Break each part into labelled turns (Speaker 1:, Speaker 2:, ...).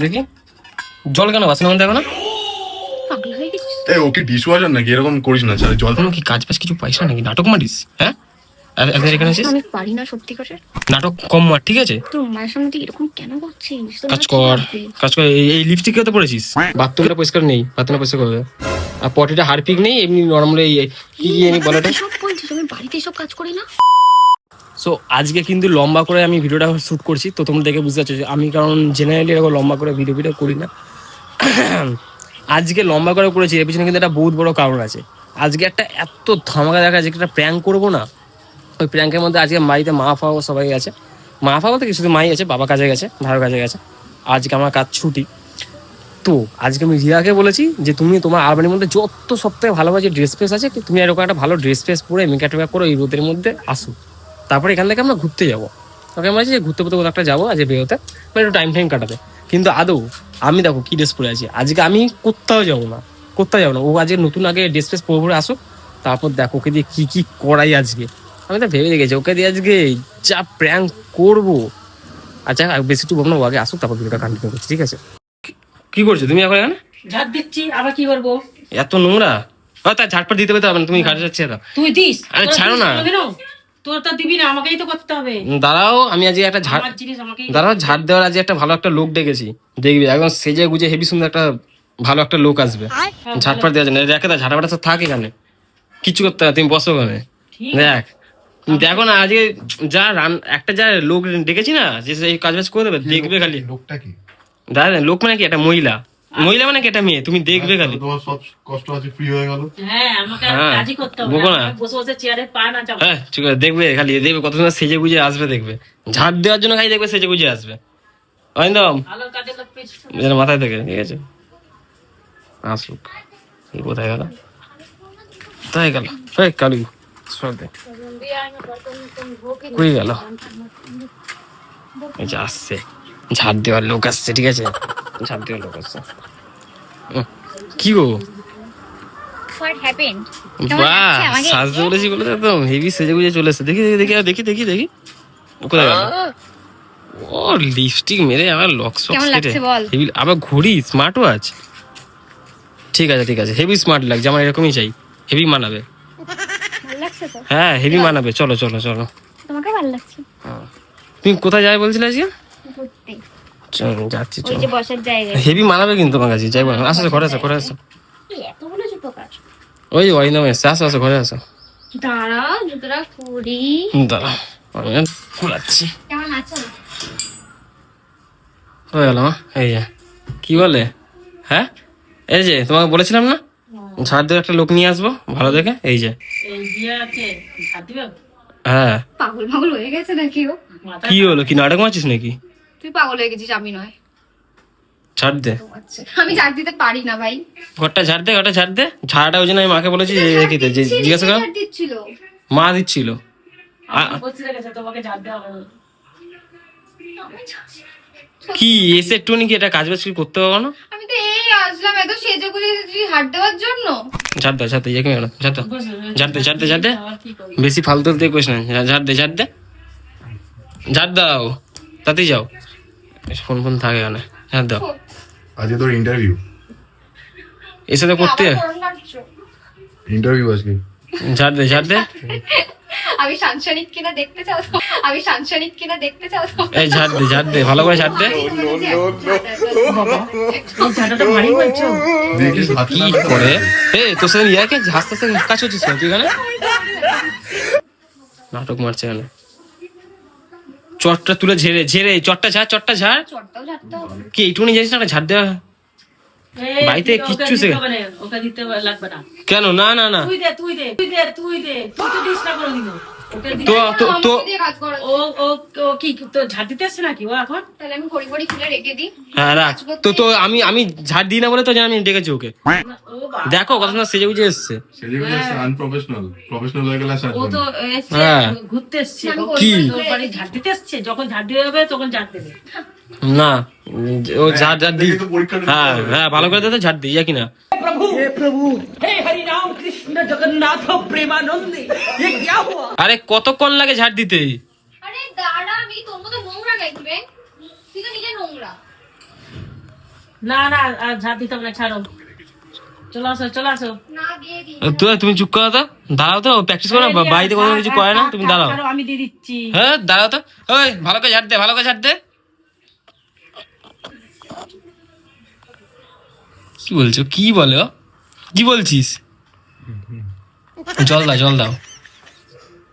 Speaker 1: দেখি জল কেন বাসনের মধ্যে এখন?
Speaker 2: এই ওকে ডিশওয়াশার নাকি? এরকম করিস না, জল
Speaker 1: কোনো কি কাজ বাজ কিছু পাইস না নাকি? নাটক মারিস? হ্যাঁ এখানে আছিস?
Speaker 3: আমি পারি না সত্যি করে।
Speaker 1: নাটক কম মার, ঠিক আছে?
Speaker 3: তোর মায়ের সামনে তুই এরকম কেন করছিস?
Speaker 1: কাজ কর, কাজ কর। এই লিপস্টিক তো পড়েছিস? বাথরুমটা পরিষ্কার নেই, বাথরুমটা পরিষ্কার করবে। আর পটিটা হারপিক নেই, এমনি নরমাল কি আমি বলাটা
Speaker 3: সব বলছিস, আমি বাড়িতে সব কাজ করি না।
Speaker 1: সো আজকে কিন্তু লম্বা করে আমি ভিডিওটা শ্যুট করছি, তো তোমরা দেখে বুঝতে পারছো আমি, কারণ জেনারেলি এরকম লম্বা করে ভিডিও করি না। আজকে লম্বা করে করেছি, এর পিছনে কিন্তু একটা বহুত বড় কারণ আছে। আজকে একটা এত ধামাকা দেখা আছে, একটা প্র্যাঙ্ক করবো না। ওই প্র্যাঙ্কের মধ্যে আজকে বাড়িতে মা ফাও সবাই আছে। মা ফা বলতে কি, শুধু মাই আছে, বাবা কাজে গেছে, ভাইয়ের কাজে গেছে। আজকে আমার কাজ ছুটি। তো আজকে আমি রিয়াকে বলেছি যে তুমি তোমার আলমারির মধ্যে যত সবথেকে ভালো যে ড্রেস ফ্রেস আছে, তুমি এরকম একটা ভালো ড্রেস ফ্রেস পরে মেকআপ টেকআপ করে এই রোদের মধ্যে আসো। তারপরে এখান থেকে আমরা ঘুরতে যাবো। ওকে আমি বলছি যে ঘুরতে ঘুরতে কোথাও একটা যাবো আজকে বেরোতে, মানে একটু টাইম কাটাতে। কিন্তু আদৌ আমি দেখো কি ড্রেস পরে আছি আজকে, আমি কোথাও যাবো না। ও আজকে নতুন আগে ড্রেস ফ্রেস পরে আসুক, তারপর দেখো ওকে দিয়ে কি কি করাই আজকে। আমি তো ভেবে রেখেছি ওকে দিয়ে আজকে যা প্র্যাঙ্ক করবো। আচ্ছা বেশি একটু বলবো, আগে আসুক তারপর ভিডিওটা কন্টিনিউ করছি, ঠিক আছে? কি করছো তুমি এখন এখানে?
Speaker 4: ঝাড় দিচ্ছি, আবার কি করবো?
Speaker 1: এত নোংরা তার ঝাড়পাট দিতে হবে না, তুমি ঘাটে যাচ্ছে না।
Speaker 4: তুই দিস?
Speaker 1: আরে ছাড়ো না।
Speaker 4: তোর তো দিবি না, আমাকেই তো করতে হবে।
Speaker 1: দাঁড়াও, আমি আজকে একটা ঝাড়,
Speaker 4: আমার জিনিস আমাকেই
Speaker 1: দাঁড়াও ঝাড় দেওয়ার আজকে একটা ভালো একটা লোক ডেকেছি, দেখবি একদম সেজে গুজে হেভি সুন্দর একটা ভালো একটা লোক আসবে। ঝাড়পাট দেওয়ার জন্য রেখে দাও, ঝাড়পাটা তো থাক এখানে, কিছু করতে হবে, তুমি বসো ওখানে। দেখ দেখো না আজকে যা একটা যা লোক ডেকেছি না, যে এই কাজ বাজ করে দেবে, দেখবে খালি।
Speaker 2: লোকটা কি?
Speaker 1: দাদা লোক মানে কি? একটা মহিলা মানে কি একটা মেয়ে, তুমি দেখবে খালি।
Speaker 2: তোমার সব কষ্ট আছে ফ্রি হয়ে গেল।
Speaker 4: হ্যাঁ, আমাকে
Speaker 1: হ্যাঁ,
Speaker 4: কাজই করতে হবে,
Speaker 1: বকো না।
Speaker 4: আমাকে বসে বসে চেয়ারে পা না চাপো।
Speaker 1: হ্যাঁ ঠিক আছে, দেখবে খালি, দেখবে কত সুন্দর সেজে গুজে আসবে, দেখবে ঝাড় দেওয়ার জন্য খালি দেখবে সেজে গুজে আসবে একদম
Speaker 4: ভালো কাজে লোক পেয়েছিস।
Speaker 1: যেন মাথায় থেকে, ঠিক আছে? আসুক। কোথায় গেল? কোথায় গেল? কালু সরদে কই গেল? এই যে আসছে, ঝাড় দেওয়ার লোক আসছে, ঠিক আছে? ঝাড় দেওয়ার লোক আসছে। কি গো?
Speaker 3: What happened?
Speaker 1: বাহ, সাজতে বলেছি বলে তো হেভি সেজে গুজে চলে এসছে। দেখি দেখি দেখি দেখি দেখি কোথায় গেল? ও লিপস্টিক মেরে আমার লক সক কেটে হেভি, আবার ঘড়ি স্মার্ট ওয়াচ। ঠিক আছে ঠিক আছে, হেভি স্মার্ট লাগছে আমার, এরকমই চাই, হেভি মানাবে।
Speaker 3: ভালো লাগছে তো?
Speaker 1: হ্যাঁ হেভি মানাবে, চলো চলো চলো।
Speaker 3: তোমাকে ভালো লাগছে?
Speaker 1: তুমি কোথায় যাবে বলছিলে আজকে?
Speaker 3: ঘুরতে।
Speaker 1: চলো যাচ্ছি,
Speaker 3: ওই
Speaker 1: চলো।
Speaker 3: যে বসার জায়গা।
Speaker 1: হেভি মানাবে কিন্তু তোমার কাছে, যাইবো। আসো ঘরে আসো, ঘরে আসো।
Speaker 3: এতগুলো জুতো কাজ।
Speaker 1: ওই যে ওয়াইনামে এসছে, আসো আসো ঘরে আসো।
Speaker 3: দাঁড়া জুতোটা পরি।
Speaker 1: দাঁড়া আমি খুলাচ্ছি।
Speaker 3: কেমন আছো?
Speaker 1: হয়ে গেল মা, এই যে কি বলে, হ্যাঁ এই যে তোমাকে বলেছিলাম না ঝাড় দেওয়ার একটা লোক নিয়ে আসবো ভালো দেখে, এই যে।
Speaker 4: এই বিয়াকে ঝাড় দিবে?
Speaker 1: হ্যাঁ
Speaker 3: পাগল পাগল হয়ে গেছে নাকি ও?
Speaker 1: কি হলো, কি নাটক মারছিস নাকি?
Speaker 3: তুই পাগল হয়ে গেছিস, আমি নয়।
Speaker 1: ঝাড় দে।
Speaker 3: আমি ঝাড় দিতে পারি না ভাই।
Speaker 1: ঘরটা ঝাড় দে, ঘরটা ঝাড় দে। ঝাড়টা ওই জন্য আমি মাকে বলেছি যে রেখে যে জিজ্ঞাসা কর,
Speaker 3: ঝাড় দিচ্ছিল।
Speaker 1: মা দিচ্ছিল।
Speaker 4: আমি বসে রেখেছে, তোমাকে ঝাড় দেওয়া হবে।
Speaker 1: কি এসে একটু কি এটা কাজ বাজ কি করতে পারবো না?
Speaker 3: আমি তো এই আসলাম এত সেজে গুজে হাত দেওয়ার জন্য।
Speaker 1: ঝাড় দে ঝাড় দে, ঝাড় দে ঝাড় দে ঝাড় দে ঝাড় দে,
Speaker 4: আবার কি করবো?
Speaker 1: বেশি ফালতু দেখবিস না। ঝাড় দে ঝাড় দে, ঝাড় দাও, তাতেই যাও। ফোন ফোন থাকে এখানে, ঝাড় দাও।
Speaker 2: আজকে তোর ইন্টারভিউ।
Speaker 1: এসে তো করতে
Speaker 2: ইন্টারভিউ আজকে।
Speaker 1: ঝাড় দে ঝাড় দে।
Speaker 3: আমি সাংসারিক কিনা দেখতে চাও তো? আমি সাংসারিক কিনা দেখতে চাও তো?
Speaker 1: এই ঝাড় দে ভালো করে ঝাড় দে।
Speaker 4: এই ঝাঁটাটা ভারী বলছো?
Speaker 2: দেখিস
Speaker 1: কি করে তোর সাথে ইয়াকে হাসতে হাসতে কাজ হচ্ছিস তুই এখানে? নাটক মারছে এখানে। চটটা তুলে ঝেড়ে ঝেড়ে চটটা ঝাড়, চটটা ঝাড়।
Speaker 3: চটটাও ঝাড়তে হবে।
Speaker 1: কি এইটুকুনি জানিস না ঝাড় দেওয়া?
Speaker 4: এই,
Speaker 1: বাড়িতে
Speaker 4: ওকে
Speaker 1: কিচ্ছু
Speaker 4: দিতে
Speaker 1: শেখা-
Speaker 4: হবে না, ওকে দিতে লাগবে না।
Speaker 1: কেন? না না না,
Speaker 4: তুই দে তুই দে তুই দে তুই দে, তুই তো দিস না কোনোদিন। ওকে দিতে-
Speaker 1: তো তো তো
Speaker 3: আমাকে দিয়ে কাজ করাচ্ছে।
Speaker 4: ও ও ও কি তো ঝাড় দিতে আসছে নাকি ও এখন?
Speaker 3: তাহলে আমি ঘড়ি ঘড়ি খুলে রেখে দিই।
Speaker 1: হ্যাঁ রাখ। তো আমি ঝাড় দিই না বলে তো আমি ডেকেছি ওকে।
Speaker 4: ও বাবা,
Speaker 1: দেখো কত সুন্দর সেজে গুজে এসছে।
Speaker 2: সেদিকে আনপ্রফেশনাল, প্রফেশনাল হয়ে গেলে
Speaker 4: ও তো এসছে,
Speaker 1: হ্যাঁ।
Speaker 4: ঘুরতে এসছে।
Speaker 3: আমি
Speaker 4: ও
Speaker 1: কি?
Speaker 4: তোর বাড়ি ঝাড় দিতে এসছে, যখন ঝাড় দিয়ে হবে তখন ঝাড় দেবে।
Speaker 1: না ও ঝাড় ঝাড় দিই।
Speaker 2: দেখে তো পরীক্ষা দিতে
Speaker 1: হ্যাঁ
Speaker 2: হবে।
Speaker 1: হ্যাঁ ভালো করে দে তো ঝাড় দিই, ইয়া কিনা?
Speaker 4: हे हरि राम कृष्ण जगन्नाथ प्रेमानंद, ये क्या हुआ?
Speaker 1: আরে কতক্ষণ লাগে ঝাড় দিতে?
Speaker 3: আরে দাঁড়া, আমি তোর মতো নোংরা নাকি রে? তুই তো নিজে নোংরা।
Speaker 5: না না আর ঝাড় দিতে হবে না, ছাড়ো, চলে আসো চলে আসো।
Speaker 3: না দিয়ে দিই।
Speaker 1: তুমি চুপ করো তো, দাঁড়াও তো, প্র্যাকটিস করো না, বাড়িতে কোনো কিছু করে না, তুমি দাঁড়াও।
Speaker 5: ছাড়ো, আমি দিয়ে দিচ্ছি।
Speaker 1: হ্যাঁ দাঁড়াও তো, ওই ভালো করে ঝাড় দে, ভালো করে ঝাড় দে। কি বলছো, কি বলো, কি বলছিস? জল দাও, জল দাও,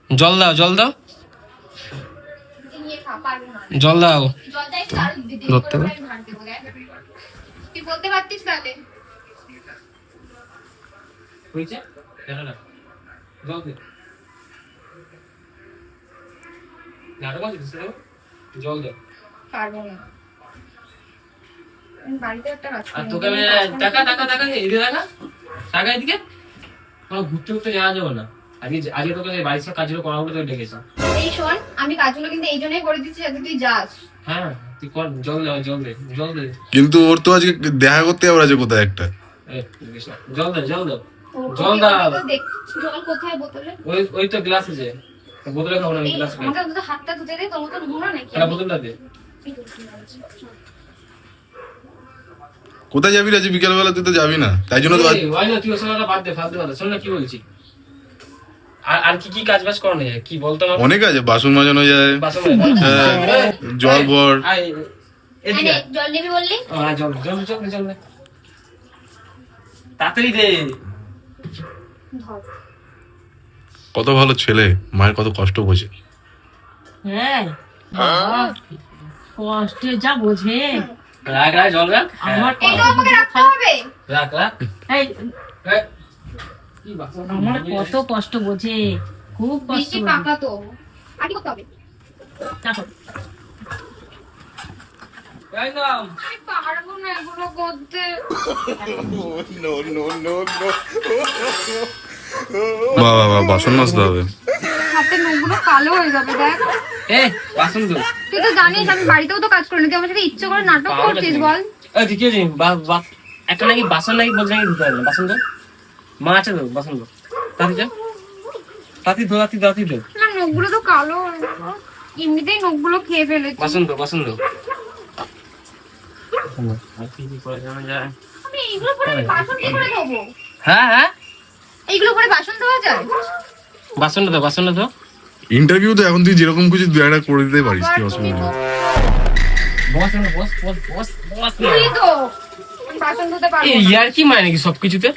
Speaker 1: জল দাও, জল দাও,
Speaker 3: নিয়ে খা, পারবো না।
Speaker 1: জল দাও।
Speaker 3: জল চাই তো আরো দিতে
Speaker 1: ধরতে হবে।
Speaker 3: তুই বলতে পারতিস তাহলে।
Speaker 1: জল দে, জল দে।
Speaker 3: পারবো না। আমি বাড়িতে একটা কাজ
Speaker 1: আর
Speaker 3: করি।
Speaker 1: তোকে আমি টাকা টাকা টাকা এদিকে টাকা টাকা এদিকে কোনো ঘুরতে ঘুরতে যাওয়া যাবে না। আগে আগে তোকে বাড়ির সব কাজগুলো করা বলে তোকে ডেকেছি।
Speaker 3: এই শোন, আমি কাজগুলো কিন্তু এই জন্যই করে দিচ্ছি যাতে তুই যাস।
Speaker 1: হ্যাঁ তুই কর, জল দে, জল দে, জল দে।
Speaker 2: কিন্তু ওর তো আজকে দেখা করতে যাবো আছে কোথায় একটা।
Speaker 1: এই, জল দে, জল দে,
Speaker 3: ও,
Speaker 1: জল
Speaker 3: ওকে,
Speaker 1: দাও।
Speaker 3: ওকে তো দেখ, জল কোথায় বোতলে?
Speaker 1: ওই ওই তো গ্লাস আছে, বোতলে খাবো না,
Speaker 3: এই,
Speaker 1: গ্লাস
Speaker 3: আমাকে অন্তত হাতটা ধুতে দে, তোর মতো নোংরা নাকি?
Speaker 1: একটা বোতলটা দে।
Speaker 3: এই তো, ঠিক আছে।
Speaker 2: কোথায় যাবি রাজি, বিকেলবেলা তুই তো যাবি না, তাই জন্য তো আজ-
Speaker 1: এই, ওই না, তুই ওর সঙ্গে বাদ দে, ফালতু কথা। শোন না কি বলছি, আর আর কি কি কাজ বাজ করানো যায়, কি বলতো আমাকে?
Speaker 2: অনেক আছে, বাসন মাজানো যায়,
Speaker 1: বাসন মাজা।
Speaker 2: হ্যাঁ, জল ভর।
Speaker 1: আয়, এদিকে আয়।
Speaker 3: আরে, জল নিবি বললি?
Speaker 1: হ্যাঁ, জল জল জল জল দে, তাড়াতাড়ি দে।
Speaker 3: ধর।
Speaker 2: কত ভালো ছেলে, মায়ের কত কষ্ট বোঝে।
Speaker 5: হ্যাঁ বাবা, কষ্টে যা বোঝে।
Speaker 1: রাখ রাখ, জল রাখ।
Speaker 5: আমার
Speaker 3: এইটা আমাকে রাখতে হবে।
Speaker 1: রাখ রাখ।
Speaker 5: এই,
Speaker 1: এই, কি বাসন?
Speaker 5: আমার কত কষ্ট বোঝে, খুব কষ্ট
Speaker 3: বেশি
Speaker 5: বোঝে।
Speaker 3: পাকা তো। আর কি করতে হবে?
Speaker 5: দেখো,
Speaker 1: এই নাও।
Speaker 3: আমি পারবো না এগুলো করতে।
Speaker 2: বাবা বাসন মাজতে হবে।
Speaker 3: হাতের নখগুলো কালো হয়ে যাবে, দেখ।
Speaker 1: এই, বাসন ধো।
Speaker 3: তুই তো জানিস আমি বাড়িতেও তো কাজ করি না, তুই আমার সাথে ইচ্ছে করে নাটক করছিস বল।
Speaker 1: এই, তুই কি হয়েছে? একটা নাকি বাসন নাকি বলছে নাকি ধুতে হবে না, বাসন ধো। মা আছে তো, বাসন ধো। তাড়াতাড়ি যা। তাড়াতাড়ি ধো, তাড়াতাড়ি ধো।
Speaker 3: না, নখগুলো তো কালো হয়ে গেল। এমনিতেই নখগুলো খেয়ে ফেলেছি।
Speaker 1: বাসন ধো, বাসন ধো। আর কি কি করে জানা যায়?
Speaker 3: আমি এইগুলো পরে বাসন কি করে ধোবো?
Speaker 1: হ্যাঁ হ্যাঁ,
Speaker 3: এইগুলো পরে বাসন ধোয়া যায়?
Speaker 1: বাসনটা ধো, বাসনটা ধো।
Speaker 2: ইন্টারভিউ তো এখন তুই যেরকম খুশি দুই একটা করে দিতে পারিস, কি
Speaker 3: আবার তুমি
Speaker 2: অসুবিধা নেই।
Speaker 1: বস না, বস বস বস বস না।
Speaker 3: তুই তো আমি বাসন ধুতে পারবো
Speaker 1: এই
Speaker 3: না।
Speaker 1: ইয়ার কি মানে নাকি সবকিছুতে?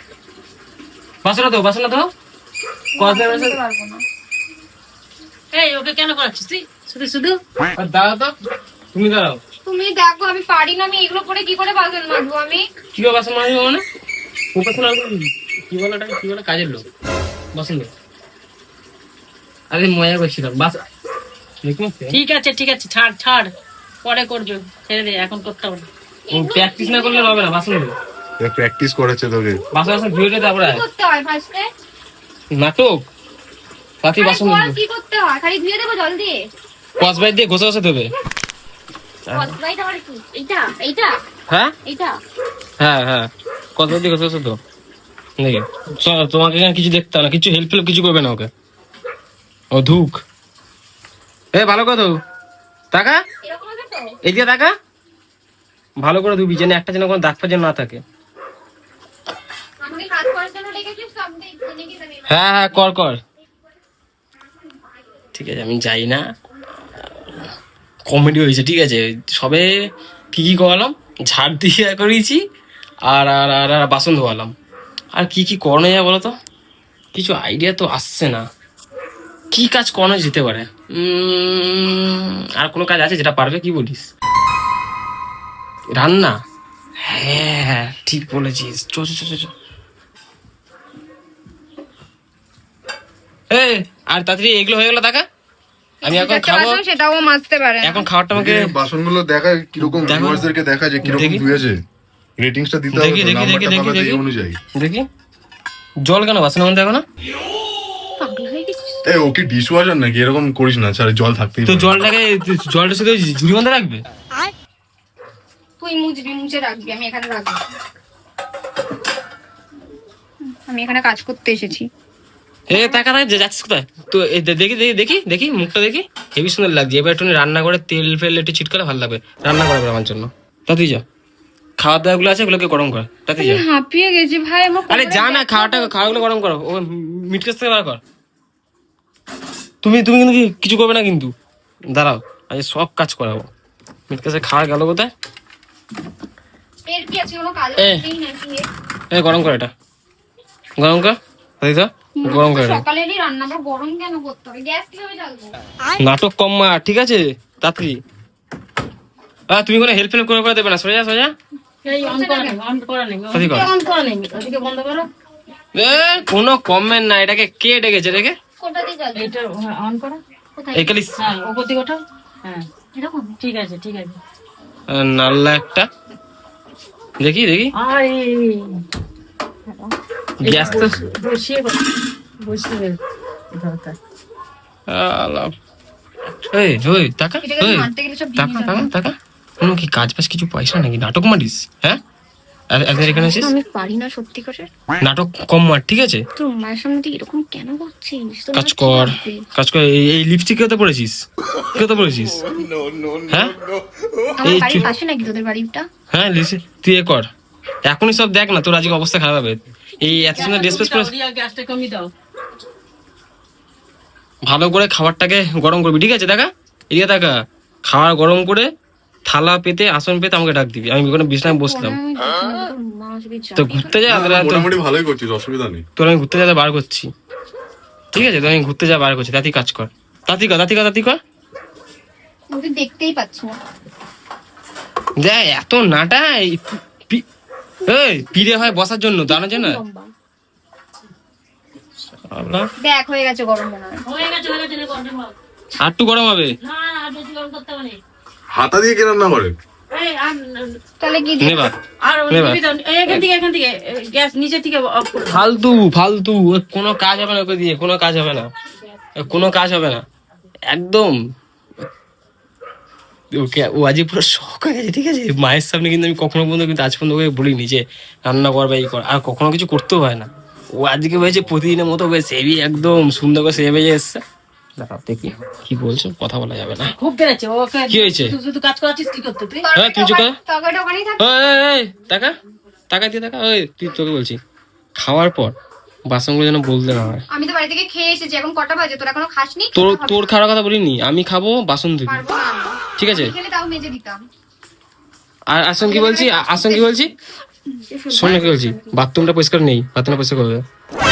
Speaker 1: বাসনটা ধো, বাসনটা ধো। কত
Speaker 3: বাসন ধুতে পারবো না।
Speaker 5: এই ওকে কেন করাচ্ছিস তুই শুধু শুধু?
Speaker 1: দাঁড়াও তো, তুমি দাঁড়াও।
Speaker 3: তুমি দেখো আমি পারি না, আমি এগুলো পরে কি করে বাসন মাজবো আমি?
Speaker 1: কি করে বাসন মাজবো মানে? প্রফেশনাল কি বলে ওটাকে, কি বলে, কাজের লোক। বাসন ধো। আরে মজা করছিলাম, বাস দেখুন।
Speaker 5: ঠিক আছে ঠিক আছে, ছাড় ছাড়, পরে করবে, ছেড়ে দে, এখন করতে হবে না।
Speaker 1: প্র্যাকটিস না করলে হবে না, বাসন ধো।
Speaker 2: প্র্যাকটিস করেছে তোকে।
Speaker 1: বাসন বাসন ধুয়ে তারপরে
Speaker 3: কি করতে হয় ফার্স্টে?
Speaker 1: নাটক পাতি বাসন
Speaker 3: বল কি করতে হয়? খালি ধুয়ে দেবো জল দিয়ে?
Speaker 1: কসবাই দিয়ে ঘষে ঘষে দেবে।
Speaker 3: কসবাইটা আবার কি? এইটা এইটা
Speaker 1: হ্যাঁ
Speaker 3: এইটা
Speaker 1: হ্যাঁ হ্যাঁ, কসবাই দিয়ে ঘষে ঘষে তো দেখি। তোমাকে এখানে কিছু দেখতে হবে না, কিছু হেল্প ফেল্প কিছু করবে না ওকে। ও ধুক, এ ভালো করে ধু, টাকা
Speaker 3: এরকম হবে তো?
Speaker 1: এইদিকে টাকা ভালো করে ধুবি, যেন একটা যেন কোনো দাগ ফাজ না থাকে।
Speaker 3: আমাকে কাজ করার জন্য ডেকেছিস তো, আমি তো এখানে গিয়ে দাঁড়িয়ে
Speaker 1: হ্যাঁ হ্যাঁ, কর কর, ঠিক আছে। আমি যাই না, কমেডি হয়েছে, ঠিক আছে। সবে কি কি করালাম, ঝাড় দিয়ে করিয়েছি, আর আর আর আর বাসন ধোয়ালাম। আর কি কি করানো যায় বলো তো, কিছু আইডিয়া তো আসছে না। কি কাজ করানো যেতে পারে? আর কোনো কাজ আছে যেটা পারবে, কি বলিস? রান্না? হ্যাঁ ঠিক বলেছিস, চো চো চো চো। এই, আর তাড়াতাড়ি এগুলো হয়ে গেল টাকা। আমি এখন খাবো,
Speaker 3: সেটাও মাজতে পারে না।
Speaker 1: এখন খাবারটা আমাকে
Speaker 2: বাসনগুলো দেখায় কিরকম,
Speaker 1: দেখো।
Speaker 2: ভিউয়ার্সদেরকে দেখা যে কিরকম
Speaker 1: দেখি।
Speaker 2: ধুয়েছে, রেটিংসটা দিতে হবে,
Speaker 1: দেখি,
Speaker 2: তো,
Speaker 1: দেখি,
Speaker 2: নাম্বারটা
Speaker 1: দেখি,
Speaker 2: পাবে তো এই
Speaker 1: দেখি।
Speaker 2: অনুযায়ী।
Speaker 1: দেখি জল কেন বাসনের মধ্যে এখন?
Speaker 3: পাগল হয়ে গেছিস?
Speaker 2: এই ও কি ডিশ ওয়াশার নাকি, এরকম করিস না, ছাড় জল থাকতেই
Speaker 1: তো
Speaker 2: পারে।
Speaker 1: জলটা শুধু ঝুড়ি মধ্যে রাখবে?
Speaker 3: তুই মুছবি, মুছে রাখবি, আমি এখানে রাখবো। আমি এখানে কাজ করতে এসেছি।
Speaker 1: এ টাকা যাচ্ছিস কোথায়? তো দেখি দেখি দেখি দেখি মুখটা দেখি, হেবি সুন্দর লাগছে। এবার একটু রান্না করে তেল ফেল একটু ছিটকালে ভালো লাগবে, রান্না করে আমার জন্য। তাড়াতাড়ি যা, খাওয়া দাওয়াগুলো আছে ওগুলোকে গরম কর, তাতে যা।
Speaker 3: হাঁপিয়ে গেছি ভাই আমার
Speaker 1: আরে যা না, খাওয়াগুলো গরম করো, ও মিটকেস থেকে বার কর। তুমি কিন্তু কিছু করবে না কিন্তু, দাঁড়াও আজ সব কাজ করাবো। মিটকেসে খাওয়া গেল কোথায়?
Speaker 3: এর কি আছে কোনো কাজ
Speaker 1: এ।
Speaker 3: নেই নাকি
Speaker 1: এ গরম কর, এটা গরম কর, তাই তো গরম কর এটা।
Speaker 3: সকালেরই রান্না আবার গরম কেন করতে হবে? গ্যাস কিভাবে জ্বালবো?
Speaker 1: নাটক কম মার, ঠিক আছে? তাড়াতাড়ি। তুমি কোনো হেল্প করে দেবে না, সোজা সোজা।
Speaker 5: এই অন করা নেই, অন করা নেই,
Speaker 1: তাড়াতাড়ি কর।
Speaker 5: অন করা নেই, ওদিকে বন্ধ করো।
Speaker 1: কোনো কমেন্ট না, এটাকে কে ডেকেছে রেখে?
Speaker 3: কোনটা দিয়ে জ্বালবো?
Speaker 5: এইটা অন করো।
Speaker 3: কোথায়?
Speaker 1: এই খালি
Speaker 5: হ্যাঁ, ওপর দিকে ওঠাও। হ্যাঁ,
Speaker 3: এরকম?
Speaker 5: ঠিক আছে, ঠিক আছে।
Speaker 1: নাল্লা একটা, দেখি
Speaker 5: আরে
Speaker 1: গ্যাস তো
Speaker 5: বসিয়ে দরকার।
Speaker 1: ওই টাকা,
Speaker 3: এটাকে মারতে গেলে সব
Speaker 1: টাকা টাকা টাকা, কোনো কি কাজ বাজ কিছু পয়সা নাকি? নাটক মারিস? হ্যাঁ, একদিন এখানে আসিস,
Speaker 3: আমি পারি না সত্যি করে।
Speaker 1: নাটক কম মার, ঠিক আছে?
Speaker 3: তোর মায়ের সামনে তুই এরকম কেন করছিস? তোর
Speaker 1: কাজ
Speaker 3: মা কি
Speaker 1: কর,
Speaker 3: ভাববে?
Speaker 1: কাজ কর। এই লিপস্টিক কেতে পড়েছিস? কেতে পড়েছিস? হ্যাঁ
Speaker 3: আমার
Speaker 1: এই
Speaker 3: বাড়ির
Speaker 1: চু-
Speaker 3: পাশে নাকি তোদের বাড়িটা?
Speaker 1: হ্যাঁ লিসে, তুই এ কর এখনই সব দেখ না, তোর আজকে অবস্থা খারাপ হবে। এই এত সুন্দর ড্রেস ফ্রেস পরে
Speaker 5: রিয়া, গ্যাসটা কমিয়ে দাও।
Speaker 1: ভালো করে খাবারটাকে গরম করবি, ঠিক আছে? দেখা এদিকে, দেখা খাবার গরম করে থালা পেতে আসন পেতে আমাকে ডাক দিবি, আমি ওখানে বিছানায় বসলাম।
Speaker 3: তোর মা যদি
Speaker 1: তো
Speaker 3: জানে-
Speaker 1: ঘুরতে যা,
Speaker 2: মোটামুটি ভালোই করছিস, অসুবিধা নেই।
Speaker 1: তোর আমি ঘুরতে যেতে বার করছি, ঠিক আছে? তো আমি ঘুরতে যা বার করছি, তাতে কাজ কর, তাতি কর।
Speaker 3: তুই দেখতেই পাচ্ছ না।
Speaker 1: দেখ এত নাটা, পিড়ে হয় বসার জন্য, দাঁড়ানোর জন্য।
Speaker 3: লম্বা।
Speaker 1: আল্লাহ,
Speaker 3: দেখ হয়ে গেছে গরম মনে হয়।
Speaker 5: হয়ে গেছে, রে, গরম হোক।
Speaker 1: আর একটু গরম হবে।
Speaker 5: না, আর বেশি গরম করতে হবে না।
Speaker 2: হাতা দিয়ে কে রান্না করে?
Speaker 5: এই,
Speaker 3: তাহলে কি দিয়ে-
Speaker 1: নেবা
Speaker 5: আর
Speaker 1: নেবা।
Speaker 5: দিবি তো, এখান থেকে গ্যাস নিচে থেকে অফ করো।
Speaker 1: ফালতু কোনো কাজ হবে না, ওকে দিয়ে কোনো কাজ হবে না, কোনো কাজ হবে না একদম। ওকে ও আজকে পুরো শখ হয়ে গেছে, ঠিক আছে? মায়ের সামনে কিন্তু আমি কখনো পর্যন্ত কিন্তু আজ পর্যন্ত ওকে বলিনি যে রান্না কর বা এই কর, আর কখনো কিছু করতেও হয় না। ও আজকে হয়েছে প্রতিদিনের মতো সেবি একদম সুন্দর করে সেবে এসছে। দাঁড়াও দেখি কি বলছো, কথা বলা যাবে না।
Speaker 5: খুব বেড়েছে ওকে।
Speaker 1: কি হয়েছে?
Speaker 5: তুই শুধু কাজ করাচ্ছিস, কি করতে তুই?
Speaker 1: হ্যাঁ, তুমি চুপ করো।
Speaker 3: তরকারিটা ওখানেই থাক।
Speaker 1: এই, টাকা দিয়ে টাকা। তুই, তোকে বলছি খাওয়ার পর বাসনগুলো যেন বলতে না হয়।
Speaker 3: আমি তো বাড়ি থেকে খেয়ে এসেছি, এখন কটা বাজে? তোর এখনো খাসনি?
Speaker 1: তোর খাওয়ার কথা বলিনি, আমি খাবো, বাসন ধুবি,
Speaker 3: পারবো না আমি।
Speaker 1: ঠিক আছে?
Speaker 3: আমি খেলে তাও মেজে দিতাম।
Speaker 1: আর আসন কি বলছি, শোনো কি বলছি, বাথরুমটা পরিষ্কার নেই, বাথরুমটা পরিষ্কার করবে।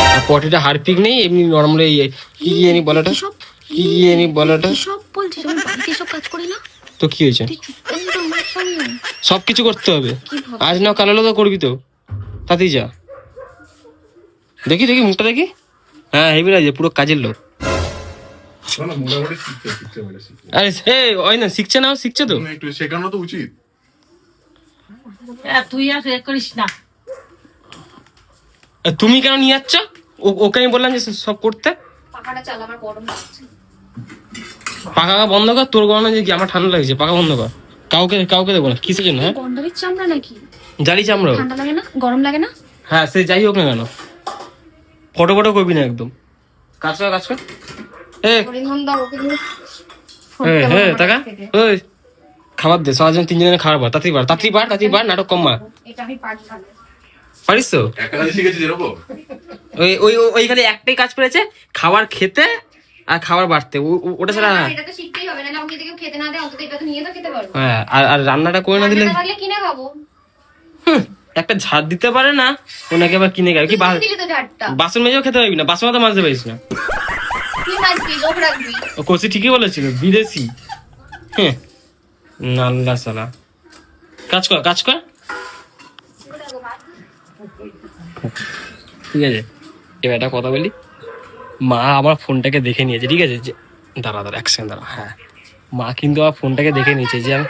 Speaker 1: আর পটিটা হারপিক নেই, এমনি নর্মাল কি এনি বলাটা, কি এনি বলাটা।
Speaker 3: সব বলছিস, আমি বাড়িতে সব কাজ করি না?
Speaker 1: তো কি হয়েছে?
Speaker 3: তুই চুপ করে তোর মায়ের সামনে।
Speaker 1: সবকিছু করতে হবে,
Speaker 3: কি ভাব-
Speaker 1: আজ না কাল হলেও তো করবি তো, তাতেই যা। দেখি মুখটা দেখি, হ্যাঁ হেবি লাগছে, পুরো কাজের লোক।
Speaker 2: না, মোটামুটি শিখছে মেরে শিখছে।
Speaker 1: আরে ওই না, শিখছে তো।
Speaker 2: একটু শেখানো তো উচিত।
Speaker 5: তুই আর এ করিস না।
Speaker 1: আর তুমি কেন নিয়ে যাচ্ছ? ওকে আমি বললাম যে সব করতে।
Speaker 3: পাখাটা চালা, আমার গরম লাগছে।
Speaker 1: পাখা বন্ধ কর, তোর গরম যে কি, আমার ঠান্ডা লাগছে, পাখা বন্ধ কর। কাউকে দেবো না, কিসের জন্য? হ্যাঁ,
Speaker 3: গন্ডারের চামড়া নাকি?
Speaker 1: জালি চামড়া।
Speaker 3: ঠান্ডা লাগে না? গরম লাগে না?
Speaker 1: হ্যাঁ, সে যাই হোক না কেন, ফটো করবি না একদম। কাজ কর।
Speaker 3: পরিধান দাও ওকে দিয়ে।
Speaker 1: টাকা ওই খাবার দে, সবার জন্য 3 জনের খাবার বার, তাড়াতাড়ি বার, নাটক কম মার।
Speaker 3: এটা আমি পারি না।
Speaker 1: পারিস তো?
Speaker 2: একটা কাজে শিখেছিস এরকম?
Speaker 1: ওই খালি একটাই কাজ পেরেছে, খাবার খেতে আর খাবার বাড়তে, ওটা ছাড়া।
Speaker 3: না, এটা তো শিখতেই হবে, না আমাকে যদি কেউ খেতে না দেয় অন্তত এটা তো নিয়ে তো খেতে পারবো।
Speaker 1: হ্যাঁ, আর রান্নাটা করে না দিলে,
Speaker 3: রান্নাটা থাকলে কিনে খাবো।
Speaker 1: একটা ঝাড় দিতে পারে না, ওনাকে আবার কিনে খাবে কি?
Speaker 3: তুই দিলি তো ঝাড়টা।
Speaker 1: বাসন মেজেও খেতে পারবি না, বাসন তো মাজতে পারিস না।
Speaker 3: তুই মাছবি, লোক রাখবি।
Speaker 1: ও কষি ঠিকই বলেছিল, বিদেশি। হ্যাঁ, নাল্লা সালা। কাজ কর। ঠিক আছে, এবার একটা কথা বলি। মা আমার ফোনটাকে দেখে নিয়েছে, ঠিক আছে? যে দাঁড়া এক সেকেন্ড দাঁড়া। হ্যাঁ, মা কিন্তু আমার ফোনটাকে দেখে নিয়েছে যে আমি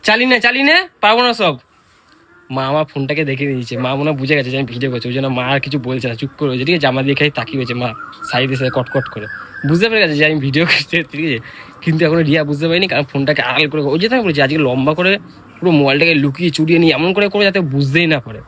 Speaker 1: চালি না পারবো না সব। মা আমার ফোনটাকে দেখে নিয়েছে, মা মনে হয় বুঝে গেছে যে আমি ভিডিও করছি, ওই জন্য মা আর কিছু বলছে না, চুপ করে রয়েছে, ঠিক আছে? জামা দিয়ে খাই তাকিয়ে হয়েছে, মা সাইডে কট করে বুঝতে পেরে গেছে যে আমি ভিডিও করছি, ঠিক আছে? কিন্তু এখন রিয়া বুঝতে পারিনি, কারণ ফোনটাকে আড়াল করে, ওই যে আমি বলছি আজকে লম্বা করে পুরো মোবাইলটাকে লুকিয়ে চুরিয়ে নিয়ে এমন করে যাতে বুঝতেই না পারে।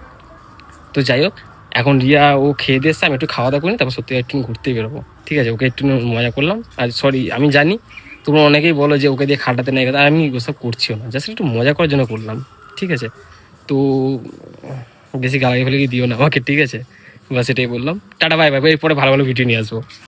Speaker 1: তো যাই হোক, এখন রিয়া ও খেয়ে দিয়ে এসছে, আমি একটু খাওয়া দাওয়া করি, তারপর সত্যি একটু ঘুরতে বেরোবো, ঠিক আছে? ওকে একটু মজা করলাম। আর সরি, আমি জানি তোমরা অনেকেই বলো যে ওকে দিয়ে খাটাতে নেই, আর আমি ওসব করছিও না, জাস্ট একটু মজা করার জন্য করলাম, ঠিক আছে? তো বেশি গালাগালি ফেলে দিও না আমাকে, ঠিক আছে? বাস এটাই বললাম। টাটা বাই বাই, এরপরে ভালো ভালো ভিডিও নিয়ে আসবো।